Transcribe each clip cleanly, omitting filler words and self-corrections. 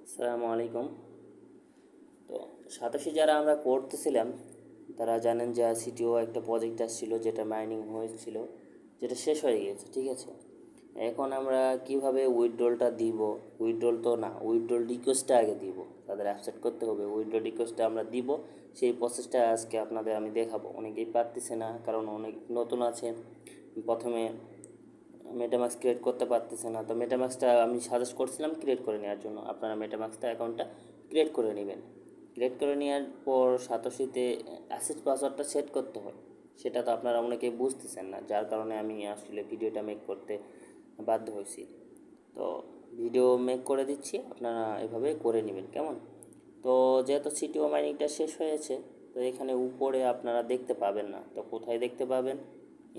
আসসালামু আলাইকুম। তো সাতাশে যারা আমরা করতেছিলাম তারা জানেন যে সিটিও একটা প্রজেক্ট আসছিল, যেটা মাইনিং হয়েছিল, যেটা শেষ হয়ে গিয়েছে। ঠিক আছে, এখন আমরা কিভাবে উইথড্রলটা দিব, উইথড্রল তো না, উইথড্রল রিকোয়েস্টটা আগে দিব, তাদের অ্যাকসেপ্ট করতে হবে। উইথড্রল রিকোয়েস্টটা আমরা দিব, সেই প্রসেসটা আজকে আপনাদের আমি দেখাবো। অনেকেই পারতেছে না, কারণ অনেক নতুন আছে, প্রথমে মেটামাক্স ক্রিয়েট করতে পারতেছে না। তো মেটামাক্সটা আমি সাজেস্ট করছিলাম ক্রিয়েট করে নেওয়ার জন্য। আপনারা মেটামাক্সটা অ্যাকাউন্টটা ক্রিয়েট করে নেবেন। ক্রিয়েট করে নেওয়ার পর সাতোশিতে অ্যাসেট পাসওয়ার্ডটা সেট করতে হয়, সেটা তো আপনারা অনেকেই বুঝতেছেন না, যার কারণে আমি আসলে ভিডিওটা মেক করতে বাধ্য হয়েছি। তো ভিডিও মেক করে দিচ্ছি, আপনারা এভাবে করে নেবেন, কেমন? তো যেহেতু সিটিও মাইনিংটা শেষ হয়েছে, তো এখানে উপরে আপনারা দেখতে পাবেন না। তো কোথায় দেখতে পাবেন?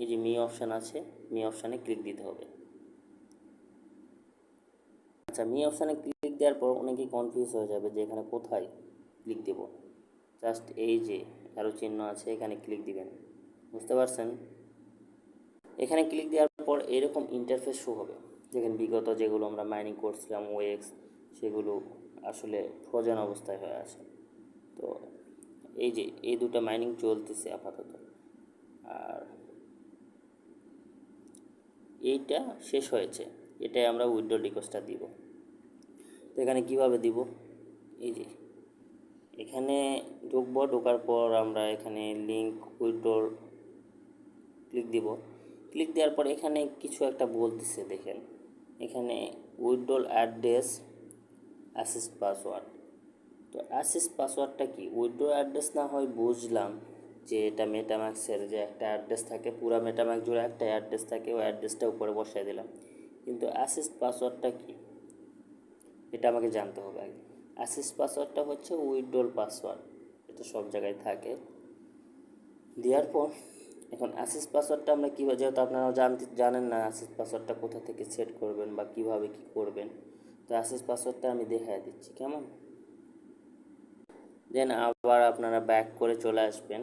এই যে মি অপশান আছে, মি অপশানে ক্লিক দিতে হবে। আচ্ছা, মি অপশানে ক্লিক দেওয়ার পর অনেকেই কনফিউজ হয়ে যাবে যে এখানে কোথায় ক্লিক দেব। জাস্ট এই যে অ্যারো চিহ্ন আছে, এখানে ক্লিক দিবেন। বুঝতে পারছেন? এখানে ক্লিক দেওয়ার পর এরকম ইন্টারফেস শো হবে, যেখানে বিগত যেগুলো আমরা মাইনিং করছিলাম ওএক্স, সেগুলো আসলে ফ্রোজেন অবস্থায় হয়ে আছে। তো এই যে এই দুটো মাইনিং চলতেছে আপাতত, আর এইটা শেষ হয়েছে, এটাই আমরা উইথড্রল রিকোয়েস্টটা দিব। তো এখানে কীভাবে দিব? এই যে এখানে ঢুকবো, ঢোকার পর আমরা এখানে লিঙ্ক উইথড্রল ক্লিক দিব। ক্লিক দেওয়ার পর এখানে কিছু একটা বলতেছে, দেখেন এখানে উইথড্রল অ্যাড্রেস অ্যাসেস পাসওয়ার্ড। তো অ্যাসেস পাসওয়ার্ডটা কি? উইথড্রল অ্যাড্রেস না হয় বুঝলাম যে এটা মেটাম্যাক্সের যে একটা অ্যাড্রেস থাকে, পুরো মেটাম্যাক্স জুড়ে একটা অ্যাড্রেস থাকে, ওই অ্যাড্রেসটা উপরে বসাই দিলাম। কিন্তু অ্যাসেস পাসওয়ার্ডটা কি, এটা আমাকে জানতে হবে আগে। অ্যাসেস পাসওয়ার্ডটা হচ্ছে উইথড্রল পাসওয়ার্ড, এটা সব জায়গায় থাকে। দেওয়ার পর এখন অ্যাসেস পাসওয়ার্ডটা আমরা কীভাবে, যেহেতু আপনারা জানেন না অ্যাসেস পাসওয়ার্ডটা কোথা থেকে সেট করবেন বা কীভাবে কী করবেন, তো অ্যাসেস পাসওয়ার্ডটা আমি দেখাই দিচ্ছি, কেমন? দেন আবার আপনারা ব্যাক করে চলে আসবেন।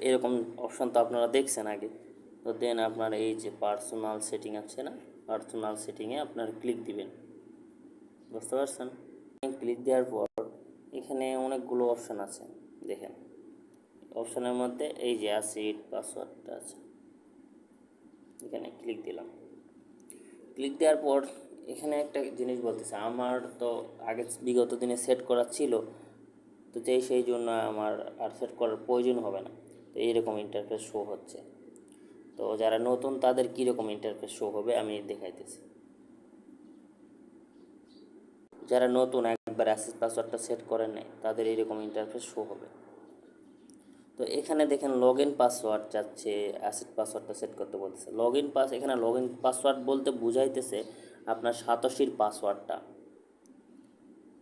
এরকম অপশান তো আপনারা দেখছেন আগে। তো দেন আপনার এই যে পার্সোনাল সেটিং আছে না, পার্সোনাল সেটিংয়ে আপনারা ক্লিক দিবেন। বুঝতে পারছেন? ক্লিক দেওয়ার পর এখানে অনেকগুলো অপশান আছে, দেখেন অপশানের মধ্যে এই যে অ্যাসিড পাসওয়ার্ডটা আছে, এখানে ক্লিক দিলাম। ক্লিক দেওয়ার পর এখানে একটা জিনিস বলতেছে, আমার তো আগে বিগত দিনে সেট করা ছিল, তো সেই জন্য আমার আর সেট করার প্রয়োজন হবে না। তো এইরকম ইন্টারফেস শো হচ্ছে। তো যারা নতুন তাদের কীরকম ইন্টারফেস শো হবে আমি দেখাইতেছি। যারা নতুন একবার অ্যাসেস পাসওয়ার্ডটা সেট করেন নাই, তাদের এইরকম ইন্টারফেস শো হবে। তো এখানে দেখেন লগ ইন পাসওয়ার্ড যাচ্ছে, অ্যাসেট পাসওয়ার্ডটা সেট করতে বলতেছে। লগ ইন এখানে লগ ইন পাসওয়ার্ড বলতে বুঝাইতেছে আপনার সাতোশির পাসওয়ার্ডটা।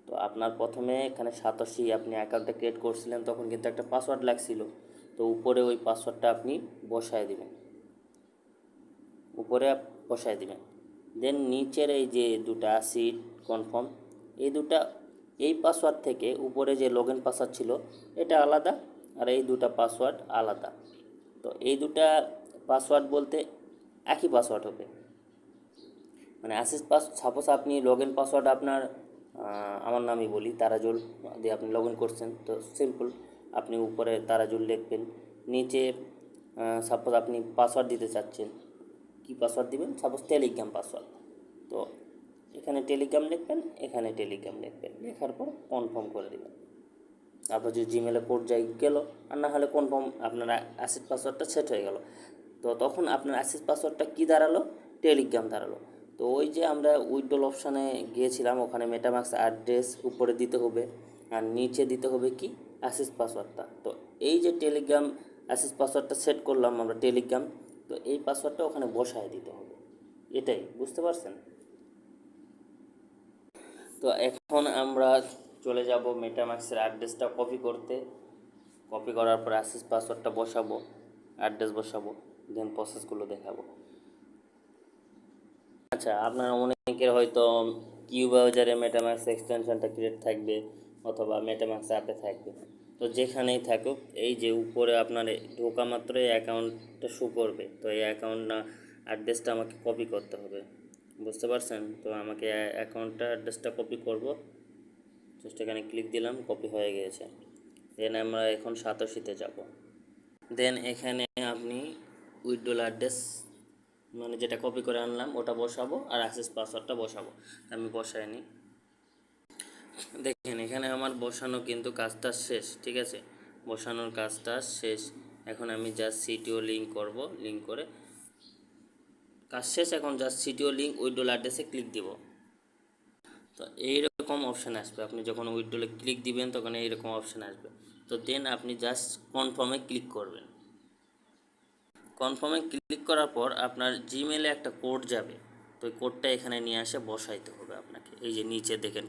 তো আপনার প্রথমে এখানে সাতোশি আপনি অ্যাকাউন্টটা ক্রিয়েট করছিলেন, তখন কিন্তু একটা পাসওয়ার্ড লাগছিল। তো উপরে ওই পাসওয়ার্ডটা আপনি বসায় দিবেন, উপরে বসায় দিবেন। দেন নিচের এই যে দুটা সিট কনফার্ম, এই পাসওয়ার্ড থেকে উপরে যে লগ ইন পাসওয়ার্ড ছিল এটা আলাদা, আর এই দুটা পাসওয়ার্ড আলাদা। তো এই দুটা পাসওয়ার্ড বলতে একই পাসওয়ার্ড হবে, মানে সাপোজ আপনি লগ ইন পাসওয়ার্ড আপনার আমার নামই বলি তারাজুল দিয়ে আপনি লগ ইন করছেন, তো সিম্পল আপনি উপরে তারাজুল লিখবেন, নিচে সাপোজ আপনি পাসওয়ার্ড দিতে চাচ্ছেন, কি পাসওয়ার্ড দিবেন? সাপোজ টেলিগ্রাম পাসওয়ার্ড, তো এখানে টেলিগ্রাম লিখবেন, এখানে টেলিগ্রাম লিখবেন, লেখার পর কনফার্ম করে দেবেন। আপনার যদি জিমেলে কোড যাই গেল, আর না হলে কনফার্ম আপনার অ্যাসেট পাসওয়ার্ডটা সেট হয়ে গেল। তো তখন আপনার অ্যাসেট পাসওয়ার্ডটা কী দাঁড়ালো? টেলিগ্রাম দাঁড়ালো। তো ওই যে আমরা উইথড্রল অপশানে গিয়েছিলাম, ওখানে মেটামাক্স অ্যাড্রেস উপরে দিতে হবে, আর নিচে দিতে হবে কি? অ্যাসেস পাসওয়ার্ডটা। তো এই যে টেলিগ্রাম অ্যাসেস পাসওয়ার্ডটা সেট করলাম আমরা টেলিগ্রাম, তো এই পাসওয়ার্ডটা ওখানে বসায় দিতে হবে। এটাই, বুঝতে পারছেন? তো এখন আমরা চলে যাব মেটামাক্সের অ্যাড্রেসটা কপি করতে। কপি করার পর অ্যাসেস পাসওয়ার্ডটা বসাবো, অ্যাড্রেস বসাবো, দেন প্রসেসগুলো দেখাবো। আচ্ছা, আপনারা অনেকের হয়তো কিউ ব্রাউজারে মেটামাক্স এক্সটেনশনটা ক্রিয়েট থাকবে, অথবা মেটামাক্স অ্যাপে থাকবে। তো যেখানেই থাকুক, এই যে উপরে আপনার ঢোকা মাত্রই অ্যাকাউন্টটা শো করবে। তো এই অ্যাকাউন্ট না অ্যাড্রেসটা আমাকে কপি করতে হবে, বুঝতে পারছেন? তো আমাকে অ্যাকাউন্টটা অ্যাড্রেসটা কপি করব। জাস্ট এখানে ক্লিক দিলাম, কপি হয়ে গিয়েছে। দেন আমরা এখন সাতোশিতে যাব। দেন এখানে আপনি উইথড্রল অ্যাড্রেস মানে যেটা কপি করে আনলাম ওটা বসাবো, আর অ্যাক্সেস পাসওয়ার্ডটা বসাবো। আমি বসাই নিই। দেখেন এখানে আমার বসানো কিন্তু কাজটা শেষ, ঠিক আছে? বসানোর কাজটা শেষ। এখন আমি জাস্ট সিটিও লিঙ্ক করব, লিঙ্ক করে কাজ শেষ। এখন জাস্ট সিটিও লিঙ্ক উইথড্রল অ্যাড্রেসে ক্লিক দিব। তো এইরকম অপশান আসবে, আপনি যখন উইথড্রলে ক্লিক দিবেন তখন এইরকম অপশান আসবে। তো দেন আপনি জাস্ট কনফার্মে ক্লিক করবেন। কনফার্মে ক্লিক করার পর আপনার জিমেলে একটা কোড যাবে। তো ওই কোডটা এখানে নিয়ে আসে বসাইতে হবে আপনাকে। এই যে নিচে দেখেন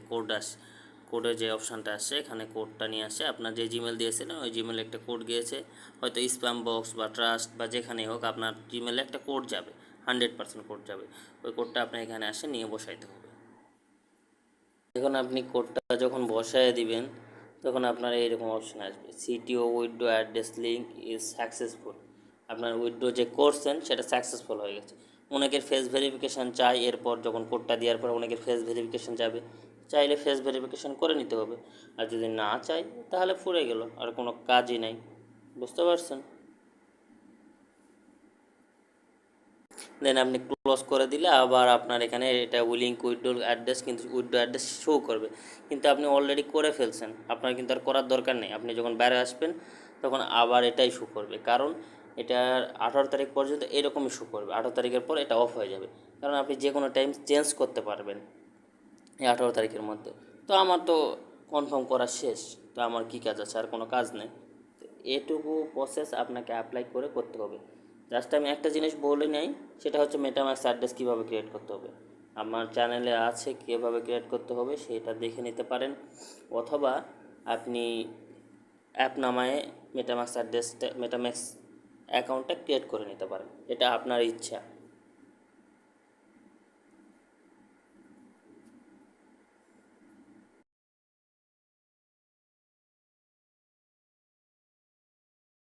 কোডের যে অপশানটা আসছে এখানে কোডটা নিয়ে আসে। আপনার যে জিমেল দিয়েছিলেন ওই জিমেলে একটা কোড গিয়েছে, হয়তো স্প্যাম বক্স বা ট্রাস্ট বা যেখানেই হোক আপনার জিমেলে একটা কোড যাবে, 100% কোড যাবে। ওই কোডটা আপনার এখানে আসে নিয়ে বসাইতে হবে। এখন আপনি কোডটা যখন বসায় দিবেন তখন আপনার এইরকম অপশান আসবে, CTO withdraw address link is successful. আপনার উইথড্র যে করছেন সেটা সাকসেসফুল হয়ে গেছে। অনেকের ফেস ভেরিফিকেশান চাই, এরপর যখন কোডটা দেওয়ার পর অনেকের ফেস ভেরিফিকেশান যাবে, চাইলে ফেস ভেরিফিকেশান করে নিতে হবে। আর যদি না চাই তাহলে ফুরে গেল, আর কোনো কাজই নাই, বুঝতে পারছেন? দেন আপনি ক্লোজ করে দিলে আবার আপনার এখানে এটা উইলিং উইথড্র অ্যাড্রেস, কিন্তু উইথড্র অ্যাড্রেস শো করবে, কিন্তু আপনি অলরেডি করে ফেলছেন। আপনার কিন্তু আর করার দরকার নেই। আপনি যখন বাইরে আসবেন তখন আবার এটাই শো করবে, কারণ এটার 18 তারিখ পর্যন্ত এরকমই শো করবে। 18 তারিখের পর এটা অফ হয়ে যাবে, কারণ আপনি যে কোনো টাইম চেঞ্জ করতে পারবেন এই 18 তারিখের মধ্যে। তো আমার তো কনফার্ম করা শেষ, তো আমার কী কাজ আছে? আর কোনো কাজ নেই। তো এটুকু প্রসেস আপনাকে অ্যাপ্লাই করে করতে হবে। জাস্ট আমি একটা জিনিস বলে নেই, সেটা হচ্ছে মেটামাক্স অ্যাড্রেস কীভাবে ক্রিয়েট করতে হবে। আমার চ্যানেলে আছে কীভাবে ক্রিয়েট করতে হবে, সেটা দেখে নিতে পারেন, অথবা আপনি অ্যাপ নামায়ে মেটামাক্স অ্যাড্রেসটা মেটামাক্স অ্যাকাউন্টটা ক্রিয়েট করে নিতে পারেন। এটা আপনার ইচ্ছা।